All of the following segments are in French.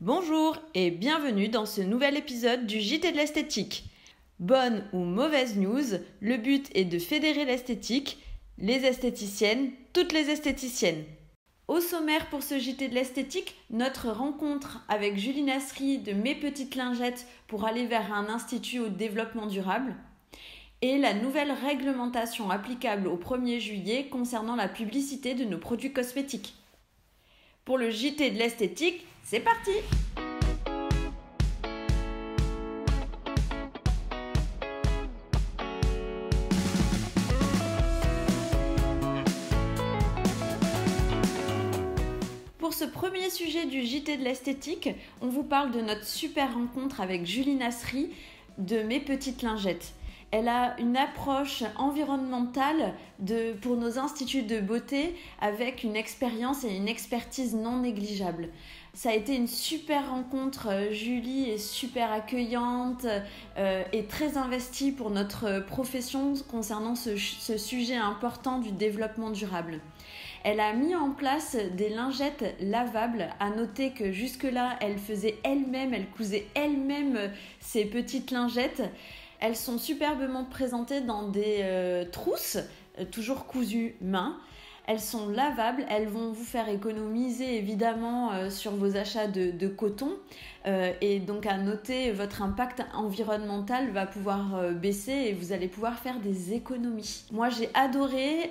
Bonjour et bienvenue dans ce nouvel épisode du JT de l'esthétique. Bonne ou mauvaise news, le but est de fédérer l'esthétique, les esthéticiennes, toutes les esthéticiennes. Au sommaire pour ce JT de l'esthétique, notre rencontre avec Julie Nasri de Mes Petites Lingettes pour aller vers un institut au développement durable et la nouvelle réglementation applicable au 1er juillet concernant la publicité de nos produits cosmétiques. Pour le JT de l'esthétique, c'est parti! Pour ce premier sujet du JT de l'esthétique, on vous parle de notre super rencontre avec Julie Nasri de Mes Petites Lingettes. Elle a une approche environnementale pour nos instituts de beauté avec une expérience et une expertise non négligeables. Ça a été une super rencontre. Julie est super accueillante et très investie pour notre profession concernant ce sujet important du développement durable. Elle a mis en place des lingettes lavables. À noter que jusque-là, elle cousait elle-même ses petites lingettes. Elles sont superbement présentées dans des trousses, toujours cousues main. Elles sont lavables, elles vont vous faire économiser évidemment sur vos achats de coton. Et donc à noter, votre impact environnemental va pouvoir baisser et vous allez pouvoir faire des économies. Moi j'ai adoré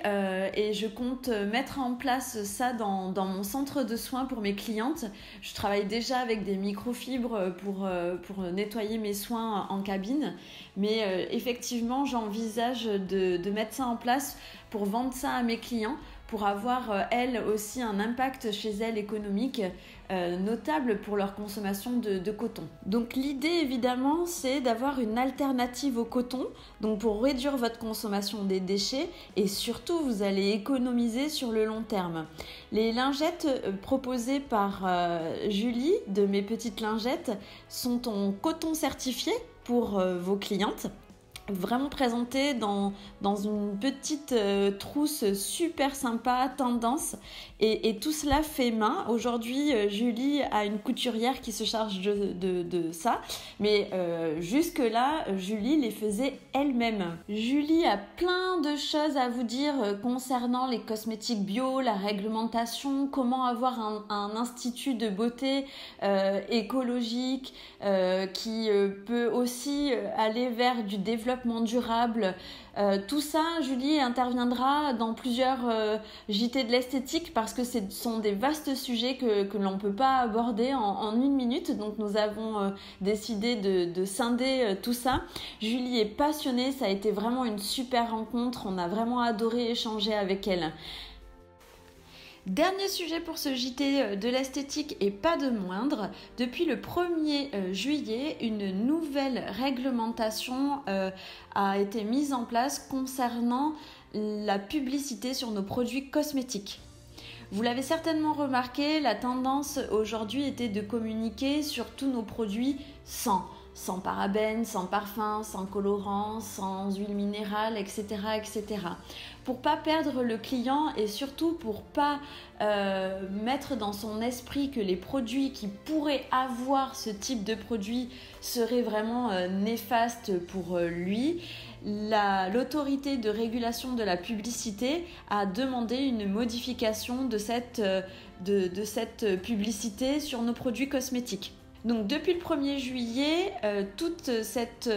et je compte mettre en place ça dans mon centre de soins pour mes clientes. Je travaille déjà avec des microfibres pour nettoyer mes soins en cabine. Mais effectivement j'envisage de mettre ça en place pour vendre ça à mes clients, pour avoir elles aussi un impact chez elles économique notable pour leur consommation de coton. Donc l'idée évidemment c'est d'avoir une alternative au coton, donc pour réduire votre consommation des déchets et surtout vous allez économiser sur le long terme. Les lingettes proposées par Julie de Mes Petites Lingettes sont en coton certifié pour vos clientes. Vraiment présentée dans une petite trousse super sympa, tendance et tout cela fait main. Aujourd'hui, Julie a une couturière qui se charge de ça, mais jusque-là, Julie les faisait elle-même. Julie a plein de choses à vous dire concernant les cosmétiques bio, la réglementation, comment avoir un institut de beauté écologique qui peut aussi aller vers du développement durable. Tout ça, Julie interviendra dans plusieurs JT de l'esthétique parce que ce sont des vastes sujets que l'on ne peut pas aborder en une minute. Donc nous avons décidé de scinder tout ça. Julie est passionnée, ça a été vraiment une super rencontre. On a vraiment adoré échanger avec elle. Dernier sujet pour ce JT de l'esthétique et pas de moindre, depuis le 1er juillet, une nouvelle réglementation a été mise en place concernant la publicité sur nos produits cosmétiques. Vous l'avez certainement remarqué, la tendance aujourd'hui était de communiquer sur tous nos produits sans parabènes, sans parfum, sans colorant, sans huile minérale, etc. etc. Pour pas perdre le client et surtout pour pas mettre dans son esprit que les produits qui pourraient avoir ce type de produit seraient vraiment néfastes pour lui, l'autorité de régulation de la publicité a demandé une modification de cette publicité sur nos produits cosmétiques. Donc depuis le 1er juillet, toute cette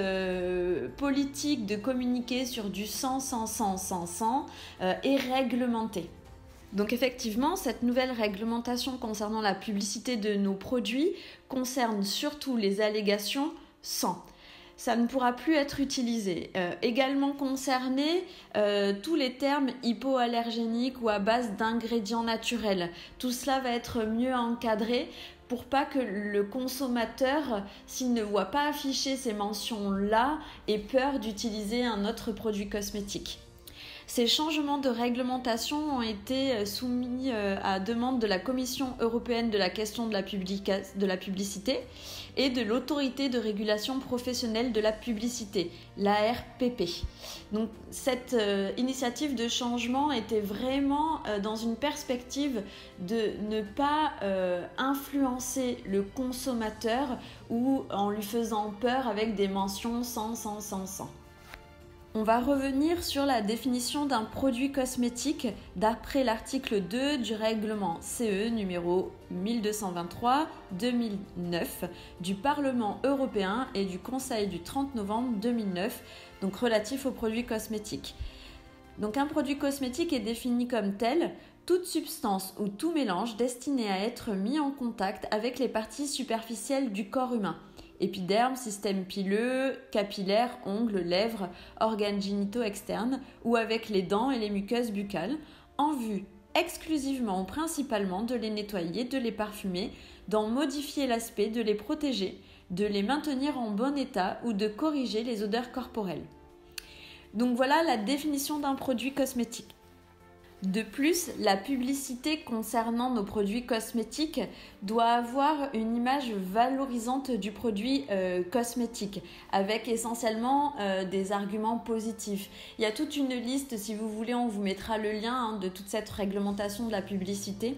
politique de communiquer sur du sans est réglementée. Donc effectivement, cette nouvelle réglementation concernant la publicité de nos produits concerne surtout les allégations sans. Ça ne pourra plus être utilisé. Également concernés tous les termes hypoallergéniques ou à base d'ingrédients naturels. Tout cela va être mieux encadré pour pas que le consommateur, s'il ne voit pas afficher ces mentions-là, ait peur d'utiliser un autre produit cosmétique. Ces changements de réglementation ont été soumis à demande de la Commission européenne de la question de la publicité et de l'Autorité de régulation professionnelle de la publicité, l'ARPP. Donc cette initiative de changement était vraiment dans une perspective de ne pas influencer le consommateur ou en lui faisant peur avec des mentions sans. On va revenir sur la définition d'un produit cosmétique d'après l'article 2 du règlement CE numéro 1223/2009 du Parlement européen et du Conseil du 30 novembre 2009, donc relatif aux produits cosmétiques. Donc un produit cosmétique est défini comme tel: toute substance ou tout mélange destiné à être mis en contact avec les parties superficielles du corps humain. Épiderme, système pileux, capillaire, ongles, lèvres, organes génitaux externes ou avec les dents et les muqueuses buccales, en vue exclusivement ou principalement de les nettoyer, de les parfumer, d'en modifier l'aspect, de les protéger, de les maintenir en bon état ou de corriger les odeurs corporelles. Donc voilà la définition d'un produit cosmétique. De plus, la publicité concernant nos produits cosmétiques doit avoir une image valorisante du produit cosmétique, avec essentiellement des arguments positifs. Il y a toute une liste, si vous voulez, on vous mettra le lien de toute cette réglementation de la publicité.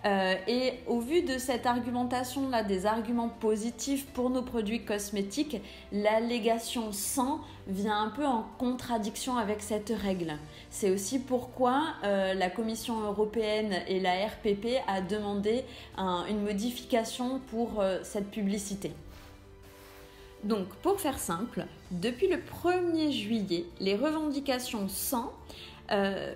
Et au vu de cette argumentation-là, des arguments positifs pour nos produits cosmétiques, l'allégation 100 vient un peu en contradiction avec cette règle. C'est aussi pourquoi la Commission européenne et la RPP a demandé une modification pour cette publicité. Donc, pour faire simple, depuis le 1er juillet, les revendications 100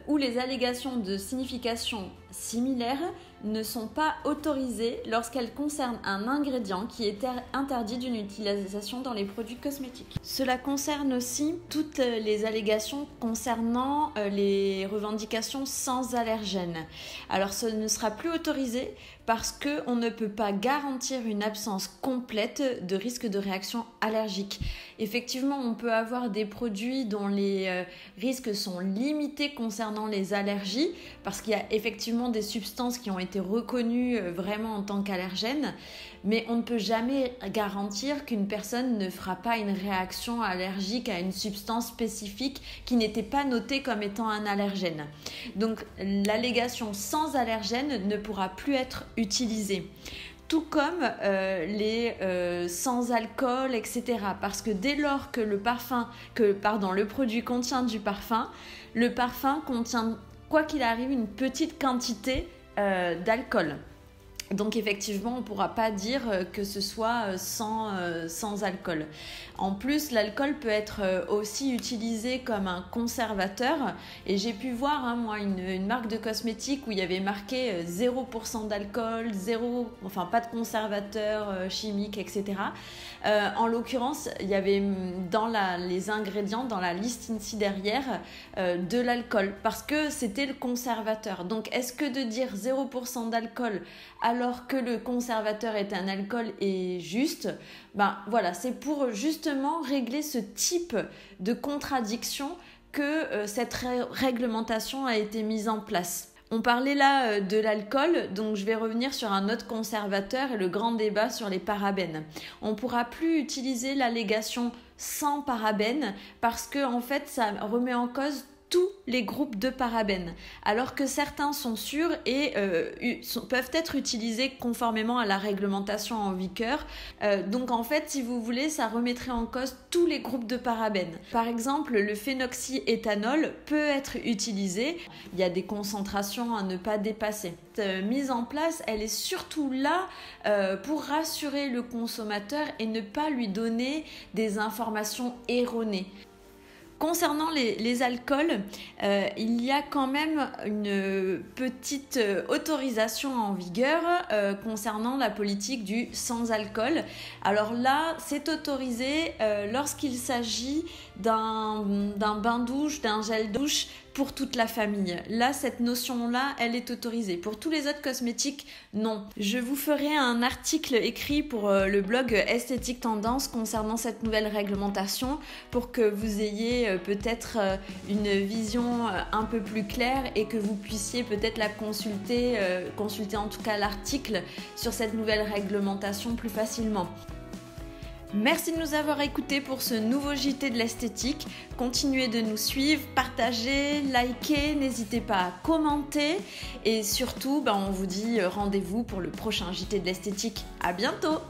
ou les allégations de signification similaire ne sont pas autorisées lorsqu'elles concernent un ingrédient qui est interdit d'une utilisation dans les produits cosmétiques. Cela concerne aussi toutes les allégations concernant les revendications sans allergènes. Alors ce ne sera plus autorisé parce qu'on ne peut pas garantir une absence complète de risque de réaction allergique. Effectivement, on peut avoir des produits dont les risques sont limités concernant les allergies parce qu'il y a effectivement des substances qui ont été reconnues vraiment en tant qu'allergènes, mais on ne peut jamais garantir qu'une personne ne fera pas une réaction allergique à une substance spécifique qui n'était pas notée comme étant un allergène. Donc l'allégation sans allergène ne pourra plus être utilisée. Tout comme les sans alcool, etc. Parce que dès lors que le produit contient du parfum, le parfum contient, quoi qu'il arrive, une petite quantité d'alcool. Donc effectivement, on ne pourra pas dire que ce soit sans alcool. En plus, l'alcool peut être aussi utilisé comme un conservateur. Et j'ai pu voir, moi, une marque de cosmétiques où il y avait marqué 0% d'alcool, pas de conservateur chimique, etc. En l'occurrence, il y avait dans les ingrédients, dans la liste ici derrière, de l'alcool. Parce que c'était le conservateur. Donc est-ce que de dire 0% d'alcool alors que le conservateur est un alcool est juste? Voilà, c'est pour justement régler ce type de contradiction que cette réglementation a été mise en place. On parlait là de l'alcool, donc je vais revenir sur un autre conservateur et le grand débat sur les parabènes. On ne pourra plus utiliser l'allégation sans parabènes parce que en fait ça remet en cause tous les groupes de parabènes, alors que certains sont sûrs et peuvent être utilisés conformément à la réglementation en vigueur. Donc en fait, si vous voulez, ça remettrait en cause tous les groupes de parabènes. Par exemple, le phénoxyéthanol peut être utilisé. Il y a des concentrations à ne pas dépasser. Cette mise en place, elle est surtout là pour rassurer le consommateur et ne pas lui donner des informations erronées. Concernant les alcools, il y a quand même une petite autorisation en vigueur concernant la politique du sans-alcool. Alors là, c'est autorisé lorsqu'il s'agit d'un bain-douche, d'un gel douche pour toute la famille. Là, cette notion-là, elle est autorisée. Pour tous les autres cosmétiques, non. Je vous ferai un article écrit pour le blog Esthétique Tendance concernant cette nouvelle réglementation pour que vous ayez peut-être une vision un peu plus claire et que vous puissiez peut-être la consulter en tout cas l'article sur cette nouvelle réglementation plus facilement. Merci de nous avoir écoutés pour ce nouveau JT de l'esthétique. Continuez de nous suivre, partagez, likez, n'hésitez pas à commenter et surtout, on vous dit rendez-vous pour le prochain JT de l'esthétique. À bientôt!